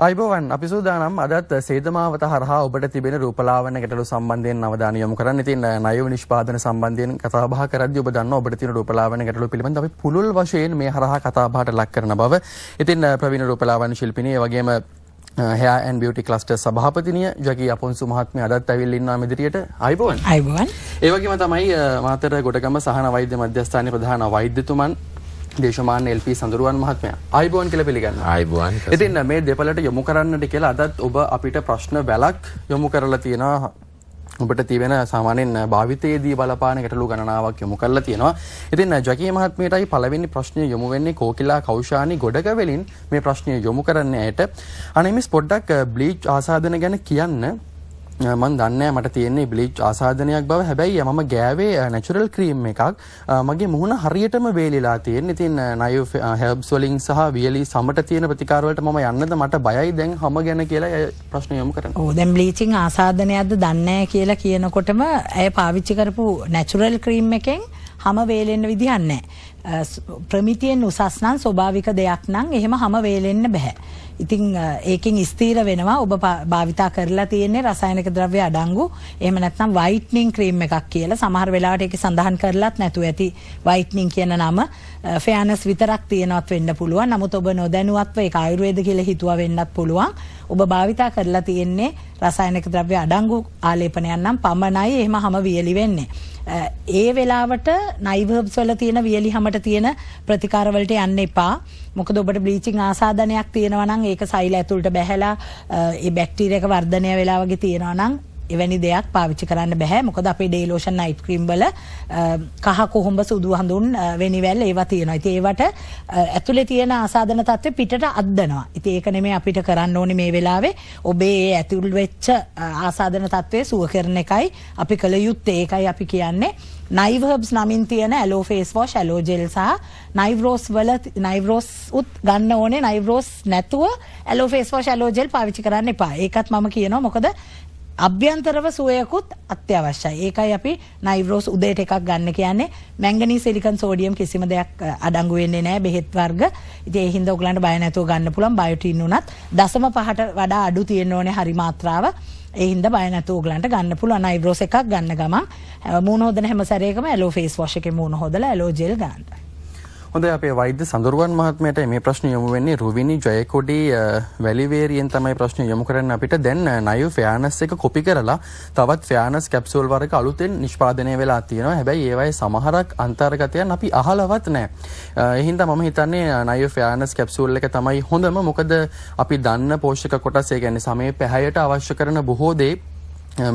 අයිබෝවන් අපි සූදානම් අදත් සේදමාවත හරහා ඔබට තිබෙන රූපලාවන්‍ය ගැටලු සම්බන්ධයෙන් අවධානය යොමු කරන්න. ඉතින් ණය නිෂ්පාදන සම්බන්ධයෙන් කතා බහ කරද්දී ඔබ දන්නවා ඔබට තියෙන රූපලාවන්‍ය ගැටලු පිළිබඳව අපි පුළුල් වශයෙන් මේ හරහා කතා බහට ලක් කරන බව. ඉතින් ප්‍රවීණ රූපලාවන්‍ය ශිල්පිනිය ඒ වගේම hair and beauty cluster සභාපතිනිය ජකී අපොන්සු මහත්මිය අදත් ඇවිල්ලා ඉන්නවා මෙදිරියට. අයිබෝවන්. අයිබෝවන්. ඒ වගේම තමයි මාතර ගොඩගම සහන වෛද්‍ය මධ්‍යස්ථානයේ ප්‍රධාන වෛද්‍යතුමන් දේශමාන එල්.පී. සඳරුවන් මහත්මයා ආයිබෝන් කියලා පිළිගන්නවා. ආයිබෝන්. ඉතින් මේ දෙපළට යොමු කරන්නට කියලා අදත් ඔබ අපිට ප්‍රශ්න වැලක් යොමු කරලා තියෙනවා. ඔබට තියෙන සාමාන්‍යයෙන් භාවිතයේදී බලපාන ගැටලු ගණනාවක් යොමු කරලා තියෙනවා. ඉතින් ජකී මහත්මියටයි පළවෙනි ප්‍රශ්නය යොමු වෙන්නේ කෝකිලා කෞෂානි ගොඩගවලින් මේ ප්‍රශ්නය යොමු කරන්නේ ඇයට. අනේ මිස් පොඩ්ඩක් බ්ලීච් ආසාදන ගැන කියන්න. මම දන්නේ මට තියෙන්නේ බ්ලීච් ආසාදනයක් බව. හැබැයි මම ගෑවේ නැචරල් ක්‍රීම් එකක්. මගේ මුහුණ හරියටම වේලිලා තියෙන. ඉතින් නයු හර්බ්ස් වලින් සහ වියලි සමට තියෙන ප්‍රතිකාර වලට මම යන්නද මට බයයි දැන් හැම ගැන කියලා ප්‍රශ්න යොමු කරනවා. ඔව් දැන් බ්ලීචින් ආසාදනයක්ද දන්නේ නැහැ කියලා කියනකොටම ඇය පාවිච්චි කරපු නැචරල් ක්‍රීම් එකෙන් හැම වේලෙන්න විදිහක් නැහැ. ප්‍රමිතියෙන් උසස් නම් ස්වභාවික දෙයක් නම් එහෙම හැම වේලෙන්න බෑ. ඉතින් ඒකෙන් ස්ථීර වෙනවා ඔබ භාවිතා කරලා තියෙන්නේ රසායනික ද්‍රව්‍ය අඩංගු එහෙම නැත්නම් වයිට්නින් ක්‍රීම් එකක් කියලා. සමහර වෙලාවට ඒක සඳහන් කරලත් නැතුව ඇති වයිට්නින් කියන නම. ෆෙයානස් විතරක් තියෙනවත් වෙන්න පුළුවන්. නමුත් ඔබ නොදැනුවත්ව ඒක ආයුර්වේද කියලා හිතුවා වෙන්නත් පුළුවන්. ඔබ භාවිතා කරලා තියෙන්නේ රසායනික ද්‍රව්‍ය අඩංගු ආලේපනයක් නම් පමණයි එහෙම හැම වියලි වෙන්නේ. ඒ වෙලාවට නයිවර්බ්ස් වල තියෙන වියලි හැමට තියෙන ප්‍රතිකාර වලට යන්න එපා. මොකද ඔබට බ්ලීචින් ආසාදනයක් තියෙනවා නම් ඒක සෛල ඇතුළට බැහැලා ඒ බැක්ටීරියාක වර්ධනය වෙලා වගේ තියෙනවා නම් එවැනි දෙයක් පාවිච්චි කරන්න බෑ. මොකද අපේ ඩේ ලෝෂන් නයිට් ක්‍රීම් වල කහ කොහොඹ සුදු හඳුන් වෙනිවැල් ඒවා තියෙනවා. ඉතින් ඒවට ඇතුලේ තියෙන ආසාදන තත්ත්වෙ පිටට අද්දනවා. ඉතින් ඒක නෙමෙයි අපිට කරන්න ඕනේ මේ වෙලාවේ. ඔබේ ඒ ඇතුල් වෙච්ච ආසාදන තත්ත්වය සුව කරන එකයි අපි කළ යුත්තේ. ඒකයි අපි කියන්නේ නයිවර්බ්ස් නමින් තියෙන ඇලෝ ෆේස් වොෂ්, ඇලෝ ජෙල් සහ නයිව්රෝස් වල නයිව්රෝස් උත් ගන්න ඕනේ. නයිව්රෝස් නැතුව ඇලෝ ෆේස් වොෂ්, ඇලෝ ජෙල් පාවිච්චි කරන්න එපා. ඒකත් මම කියනවා. මොකද අභ්‍යන්තරව සුවයකුත් අත්‍යවශ්‍යයි. ඒකයි අපි නයිව්රෝස් උදේට එකක් ගන්න කියන්නේ. මැංගනීස්, සිලිකන්, සෝඩියම් කිසිම දෙයක් අඩංගු වෙන්නේ නැහැ බෙහෙත් වර්ග. ඉතින් ඒ හින්දා ඔයගලන්ට බය නැතුව ගන්න පුළුවන්. බයොටින් උනත් 0.5ට වඩා අඩු තියෙන්න ඕනේ හරි මාත්‍රාව. ඒ හින්දා බය නැතුව ඔයගලන්ට ගන්න පුළුවන්. නයිව්රෝස් එකක් ගන්න ගමන් මූණ හොදන හැම සැරේකම ඇලෝ ෆේස් වොෂ් එකේ මූණ හොදලා ඇලෝ ජෙල් ගන්න. හොඳයි අපේ වෛද්‍ය සඳරුවන් මහත්මයාට මේ ප්‍රශ්නේ යොමු වෙන්නේ රුවිනි ජයකොඩි වැලිවේරියෙන් තමයි ප්‍රශ්නේ යොමු කරන්න අපිට. දැන් නයු ෆෙයානස් එක කොපි කරලා තවත් ෆෙයානස් කැප්සූල් වර්ග අලුතෙන් නිෂ්පාදනය වෙලා තියෙනවා. හැබැයි ඒවායේ සමහරක් අන්තර්ගතයන් අපි අහලවත් නැහැ. ඒ හින්දා මම හිතන්නේ නයු ෆෙයානස් කැප්සූල් එක තමයි හොඳම. මොකද අපි දන්න පෝෂක කොටස් ඒ කියන්නේ සමේ පැහැයට අවශ්‍ය කරන බොහෝ දේ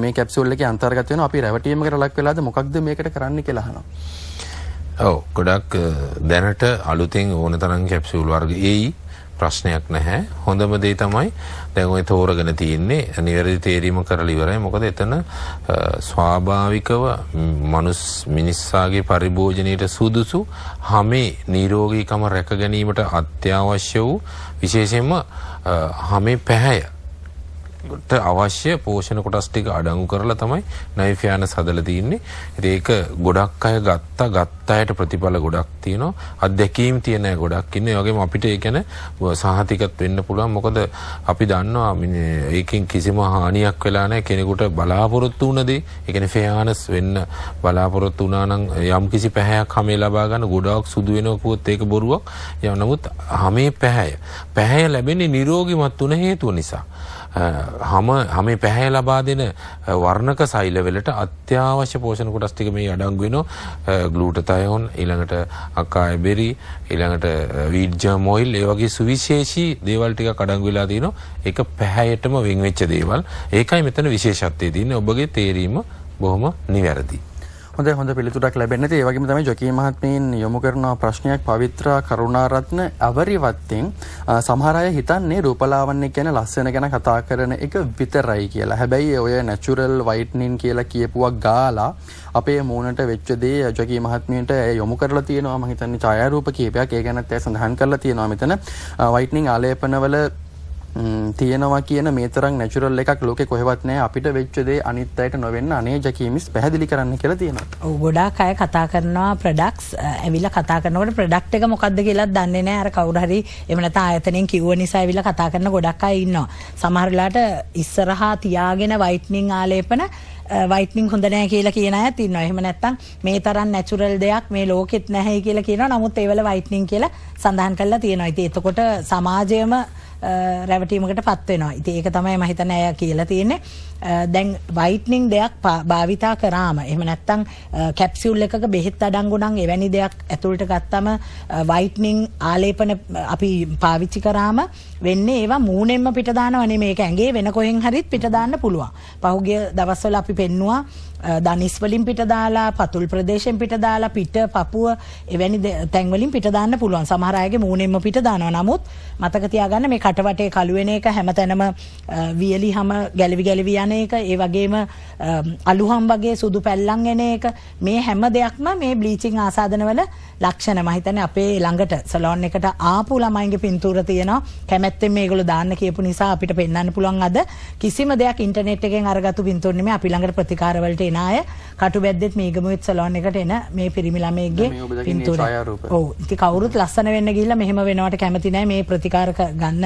මේ කැප්සූල් එකේ අන්තර්ගත වෙනවා. අපි රැවටීමකට ලක් වෙලාද මොකක්ද මේකට කරන්න කියලා අහනවා. ඔව් ගොඩක් දැනට අලුතෙන් ඕන තරම් කැප්සූල් වර්ග එයි ප්‍රශ්නයක් නැහැ. හොඳම දේ තමයි දැන් ඔය තෝරගෙන තියෙන්නේ නිවැරදි තේරීම කරලා ඉවරයි. මොකද එතන ස්වාභාවිකව මිනිස්සාගේ පරිභෝජනයට සුදුසු හැමේ නිරෝගීකම රැක ගැනීමට අත්‍යවශ්‍ය වූ විශේෂයෙන්ම හැමේ පැහැය අවශ්‍ය පෝෂණ කොටස් ටික අඩංගු කරලා තමයි නයිෆියානස් හදලා තින්නේ. ඉතින් ඒක ගොඩක් අය ගත්ත අයට ප්‍රතිඵල ගොඩක් තියෙනවා. අත්දැකීම් තියෙන අය ගොඩක් ඉන්නේ. ඒ වගේම අපිට ඒ කියන්නේ සහතිකත් වෙන්න පුළුවන්. මොකද අපි දන්නවා ඒකෙන් කිසිම හානියක් වෙලා නැහැ. කෙනෙකුට බලාපොරොත්තු වුණ දේ, ඒ කියන්නේ ෆියානස් වෙන්න බලාපොරොත්තු වුණා නම් යම් කිසි පැහැයක් හැමේ ලබා ගන්න ගොඩක් සුදු වෙනවා කිව්වොත් ඒක බොරුවක්. නමුත් හැමේ පැහැය ලැබෙන්නේ නිරෝගීමත් වුණ හේතුව නිසා. හැමේ පැහැය ලබා දෙන වර්ණක සෛල වලට අත්‍යවශ්‍ය පෝෂණ කොටස් ටික මේ අඩංගු වෙනවා. ග්ලූටතයෝන්, ඊළඟට අකාය බෙරි, ඊළඟට වීට් ජර්ම් ඔයිල්, ඒ වගේ සුවිශේෂී දේවල් ටිකක් අඩංගු වෙලා තිනවා. ඒක පැහැයටම වෙන් වෙච්ච දේවල්. ඒකයි මෙතන විශේෂත්වය තියෙන්නේ. ඔබගේ තේරීම බොහොම නිවැරදි. හොඳ පිළිතුරක් ලැබෙන්නේ. ඒ වගේම තමයි ජොකී මහත්මියන් යොමු කරන ප්‍රශ්නයක් පවිත්‍රා කරුණාරත්න අවරිවත්තෙන් සමහර අය හිතන්නේ රූපලාවන්‍ය කියන ලස්සන ගැන කතා කරන එක විතරයි කියලා. හැබැයි ඔය නැචරල් වයිට්නින් කියලා කියපුවක් ගාලා අපේ මූණට වෙච්ච දේ ජොකී මහත්මියට යොමු කරලා තියෙනවා. මම හිතන්නේ ඡායාරූප කීපයක් ඒ ගැනත් සඳහන් කරලා තියෙනවා මෙතන. වයිට්නින් ආලේපනවල තියෙනවා කියන මේ තරම් නැචරල් එකක් ලෝකේ කොහෙවත් නැහැ. අපිට වෙච්ච දේ අනිත් අයට නොවෙන්න අනේ ජකීමිස් පැහැදිලි කරන්න කියලා තියෙනවා. ඔව් ගොඩාක් අය කතා කරනවා ප්‍රොඩක්ට්ස් ඇවිල්ලා කතා කරනකොට ප්‍රොඩක්ට් එක මොකක්ද කියලාත් දන්නේ නැහැ. අර කවුරු හරි එහෙම නැත්නම් ආයතනයෙන් කිව්ව නිසා ඇවිල්ලා කතා කරන ගොඩක් අය ඉන්නවා. සමහර වෙලාවට ඉස්සරහා තියාගෙන වයිට්නින් ආලේපන වයිට්නින් හොඳ නැහැ කියලා කියන අයත් ඉන්නවා. එහෙම නැත්නම් මේ තරම් නැචරල් දෙයක් මේ ලෝකෙත් නැහැ කියලා කියනවා. නමුත් ඒවල වයිට්නින් කියලා සඳහන් කරලා තියෙනවා. ඉතින් එතකොට සමාජයම රැවටීමකට පත් වෙනවා. ඉතින් ඒක තමයි මම හිතන්නේ අය කියලා තියෙන්නේ. දැන් වයිට්නින් දෙයක් භාවිතා කරාම එහෙම නැත්නම් කැප්සියුල් එකක බෙහෙත් අඩංගු නම් එවැනි දෙයක් ඇතුළට ගත්තම වයිට්නින් ආලේපන අපි පාවිච්චි කරාම වෙන්නේ ඒවා මූණෙන්ම පිට දානව නෙමෙයි. මේක ඇඟේ වෙන කොහෙන් හරිත් පිට දාන්න පුළුවන්. පහුගිය දවස්වල අපි පෙන්නුවා දනිස් වලින් පිට දාලා පතුල් ප්‍රදේශයෙන් පිට දාලා පිට පපුව එවැනි තැන් වලින් පිට දාන්න පුළුවන්. සමහර අයගේ මූණෙන්ම පිට දානවා. නමුත් මතක තියාගන්න මේ කටවටේ කළු වෙන එක හැමතැනම වියලි හැම ගැලවි යන එක ඒ වගේම අලුහම් වගේ සුදු පැල්ලම් එන එක මේ හැම දෙයක්ම මේ බ්ලීචිං ආසාදනවල ලක්ෂණ. මම හිතන්නේ අපේ ළඟට සලෝන් එකට ආපු ළමයින්ගේ පින්තූර තියෙනවා. කැමැත්තෙන් මේගොල්ලෝ දාන්න කියපු නිසා අපිට පෙන්වන්න පුළුවන් අද කිසිම දෙයක් ඉන්ටර්නෙට් එකෙන් අරගත්තු පින්තූර නෙමෙයි. අපි ළඟට ප්‍රතිකාර වලට එන අය කටුබැද්දෙත් මේගමුත් සලෝන් එකට එන මේ පිරිමි ළමයෙක්ගේ පින්තූර. ඔව්. ඉතින් කවුරුත් ලස්සන වෙන්න ගිහිල්ලා මෙහෙම වෙනවට කැමති නැහැ. මේ ප්‍රතිකාර ගන්න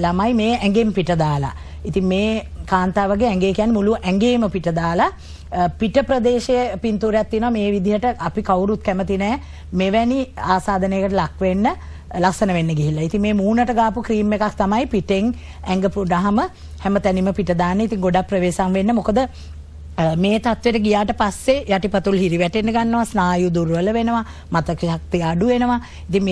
ළමයි මේ ඇඟෙන් පිට දාලා. ඉතින් මේ කාන්තාවගේ ඇඟේ කියන්නේ මුළු ඇඟේම පිට දාලා පිට ප්‍රදේශයේ පින්තූරයක් තියෙනවා. මේ විදිහට අපි කවුරුත් කැමති නැහැ මෙවැනි ආසාදනයකට ලක් වෙන්න ලස්සන වෙන්න ගිහිල්ලා. ඉතින් මේ මූණට ගාපු ක්‍රීම් එකක් තමයි පිටෙන් ඇඟ පුඩහම හැමතැනම පිට දාන්නේ. ඉතින් ගොඩක් ප්‍රවේශම් වෙන්න. මොකද මේ තත්ත්වයට ගියාට පස්සේ යටිපතුල් හිරි වැටෙන්න ගන්නවා, ස්නායු දුර්වල වෙනවා, මතක ශක්තිය අඩු වෙනවා. ඉතින්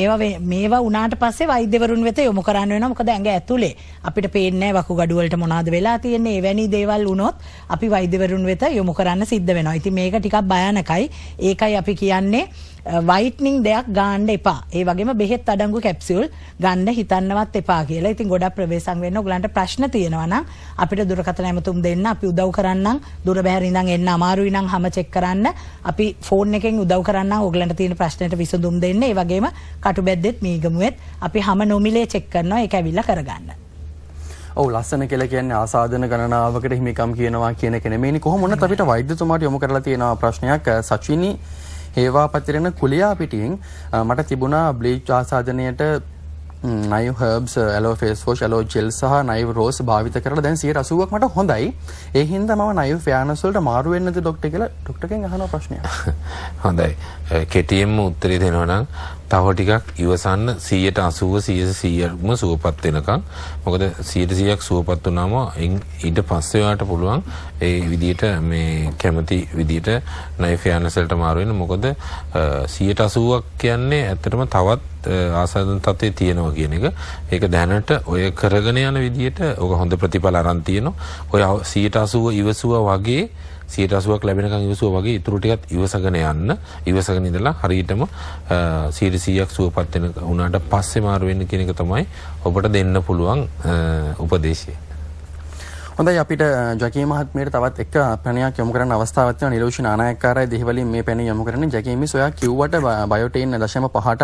මේවා වුණාට පස්සේ වෛද්‍යවරුන් වෙත යොමු කරන්න වෙනවා. මොකද ඇඟ ඇතුලේ අපිට පේන්නේ නැහැ වකුගඩු වලට මොනවද වෙලා තියෙන්නේ. එවැනි දේවල් වුණොත් අපි වෛද්‍යවරුන් වෙත යොමු කරන්න සිද්ධ වෙනවා. ඉතින් මේක ටිකක් භයානකයි. ඒකයි අපි කියන්නේ වයිට්නින් දෙයක් ගන්න එපා. ඒ වගේම බෙහෙත් අඩංගු කැප්සියුල් ගන්න හිතන්නවත් එපා කියලා. ඉතින් ගොඩක් ප්‍රවේශම් වෙන්න ඔයගලන්ට ප්‍රශ්න තියෙනවා නම් අපිට දුරකථන ඇමතුම් දෙන්න. අපි උදව් කරන්නම්. දුර බැහැර ඉඳන් එන්න අමාරුයි නම් හැම චෙක් කරන්න. අපි ෆෝන් එකෙන් උදව් කරන්නම්. ඔයගලන්ට තියෙන ප්‍රශ්නෙට විසඳුම් දෙන්න. ඒ වගේම කටුබැද්දෙත් මීගමුවෙත් අපි හැම නොමිලේ චෙක් කරනවා. ඒක ඇවිල්ලා කරගන්න. ඔව් ලස්සන කියලා කියන්නේ ආසාදන ගණනාවකට හිමිකම් කියනවා කියන එක නෙමෙයිනි. කොහොම වුණත් අපිට වෛද්‍යතුමාට යොමු කරලා තියෙන ප්‍රශ්නයක් සචිනි හේවා පතිරෙන කුලියා පිටියෙන් මට තිබුණා බ්ලීච් ආසාදනයට නයිව් හර්බ්ස් ඇලෝ ෆේස් වොෂ් ඇලෝ ජෙල් සහ නයිව් රෝස් භාවිත කරලා දැන් 80%ක් මට හොඳයි. ඒ හින්දා මම නයිව් ෆෙයානස් වලට මාරු වෙන්නද ડોක්ටර් කියලා ડોක්ටර්ගෙන් අහන ප්‍රශ්නයක්. හොඳයි. කෙටියෙන්ම උත්තරේ දෙනවා නම් තව ටිකක් ඉවසන්න 180%ක්ම සුවපත් වෙනකම්. මොකද 100%ක් සුවපත් වුණාම ඊට පස්සේ ඔයාලට පුළුවන් ඒ විදිහට මේ කැමති විදිහට නයිව් ෆෙයානස් වලට මාරු වෙන්න. මොකද 180ක් කියන්නේ ඇත්තටම තවත් ආසාදන තත්ත්වයේ තියෙනවා කියන එක. ඒක දැනට ඔය කරගෙන යන විදිහට ඔක හොඳ ප්‍රතිඵල අරන් තියෙනවා. ඔය 180 ඉවසුවා වගේ 180ක් ලැබෙනකන් ඉවසුවා වගේ ඊටු ටිකත් ඉවසගෙන යන්න. ඉවසගෙන ඉඳලා හරියටම 100%ක් සුවපත් වෙන උනාට පස්සේ මාරු වෙන්න කියන එක තමයි ඔබට දෙන්න පුළුවන් උපදේශය. හොඳයි අපිට ජකී මහත්මියට තවත් එක පැණයක් යොමු කරන්න අවස්ථාවක් තියෙනවා. නිලෝෂි නානායක්කාරයි දෙහිවලින් මේ පැණිය යොමු කරන්නේ. ජකීමි සොයා කිව්වට බයෝටේන් 0.5ට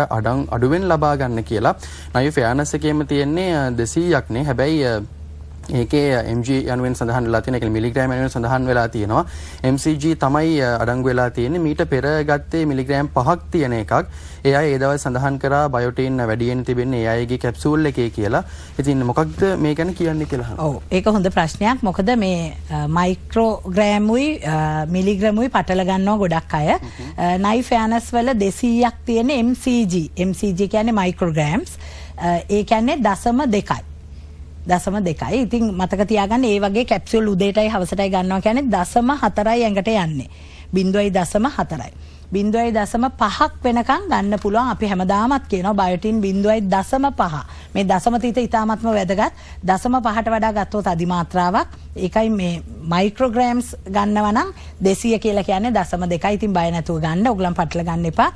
අඩුවෙන් ලබා ගන්න කියලා. නයිව් ෆෙයානස් එකේම තියෙන්නේ 200ක් නේ. හැබැයි ඒකේ mg යනුවෙන් සඳහන් වෙලා තියෙන එක මිලිග්‍රෑම් යනුවෙන් සඳහන් වෙලා තියෙනවා. mcg තමයි අඩංගු වෙලා තියෙන්නේ. මීට පෙර ගත්තේ මිලිග්‍රෑම් 5ක් තියෙන එකක්. ඒ අය ඒ දවස් සඳහන් කරා බයෝටින් වැඩියෙන් තිබෙන්නේ ඒ අයගේ කැප්සූල් එකේ කියලා. ඉතින් මොකක්ද මේ ගැන කියන්නේ කියලා අහනවා. ඔව් ඒක හොඳ ප්‍රශ්නයක්. මොකද මේ මයික්‍රෝග්‍රෑමුයි මිලිග්‍රෑමුයි පටල ගන්නවා ගොඩක් අය. නයිව් ෆෙයානස් වල 200ක් තියෙන mcg. mcg කියන්නේ මයික්‍රෝග්‍රෑම්ස්. ඒ කියන්නේ 0.2යි. 0.2යි. ඉතින් මතක තියාගන්න ඒ වගේ කැප්සියුල් උදේටයි හවසටයි ගන්නවා කියන්නේ 0.4යි ඇඟට යන්නේ. 0.4යි. 0.5ක් වෙනකන් ගන්න පුළුවන්. අපි හැමදාමත් කියනවා බයෝටින් 0.5. මේ දශම තීත ඉතාමත්ම වැදගත්. 0.5ට වඩා ගත්තොත් අධිමාත්‍රාවක්. ඒකයි මේ මයික්‍රෝග්‍රෑම්ස් ගන්නවා නම් 200 කියලා කියන්නේ 0.2යි. ඉතින් බය නැතුව ගන්න. ඔයගලන් පටල ගන්න එපා.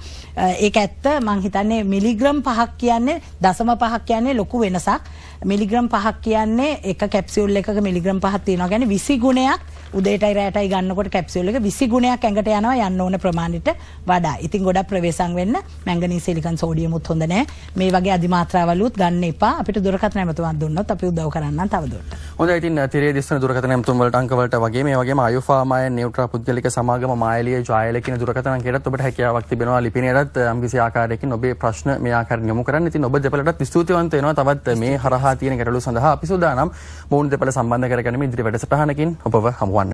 ඒක ඇත්ත. මං හිතන්නේ මිලිග්‍රෑම් 5ක් කියන්නේ 0.5ක් කියන්නේ ලොකු වෙනසක්. මිලිග්‍රෑම් 5ක් කියන්නේ එක කැප්සියුල් එකක මිලිග්‍රෑම් 5ක් තියෙනවා. කියන්නේ 20 ගුණයක් උදේටයි රැටයි ගන්නකොට කැප්සියුල් එක 20 ගුණයක් ඇඟට යනවා යන්න ඕන ප්‍රමාණයට වඩා. ඉතින් ගොඩක් ප්‍රවේශම් වෙන්න මැංගනීස් සිලිකන් සෝඩියම් උත් හොඳ නැහැ. මේ වගේ අධිමාත්‍රාවලුත් ගන්න එපා. අපිට දුරකථන ඇමතුමක් දුන්නොත් අපි උදව් කරන්නම් තවදුරටත්. හොඳයි ඉතින් තිරේ දිස්වන දුරකථන ඇමතුම් වලට අංක වලට වගේ මේ වගේම අයුෆාමය නියුට්‍රා පුද්ගලික සමාගම මායලිය ජායල කියන දුරකථන අංකයටත් ඔබට හැකියාවක් තිබෙනවා ලිපිනයටත් යම්කිසි ආකාරයකින් ඔබේ ප්‍රශ්න මේ ආකාරයෙන් යොමු කරන්න. ඉතින් ඔබ දෙපළටත් ස්තුතිවන්ත වෙනවා. තවත් මේ හරහා තියෙන ගැටලු සඳහා අපි සූදානම් මොවුන් දෙපළ සම්බන්ධ කරගැනීම ඉදිරි වැඩසටහනකින් ඔබව හමුවන්න.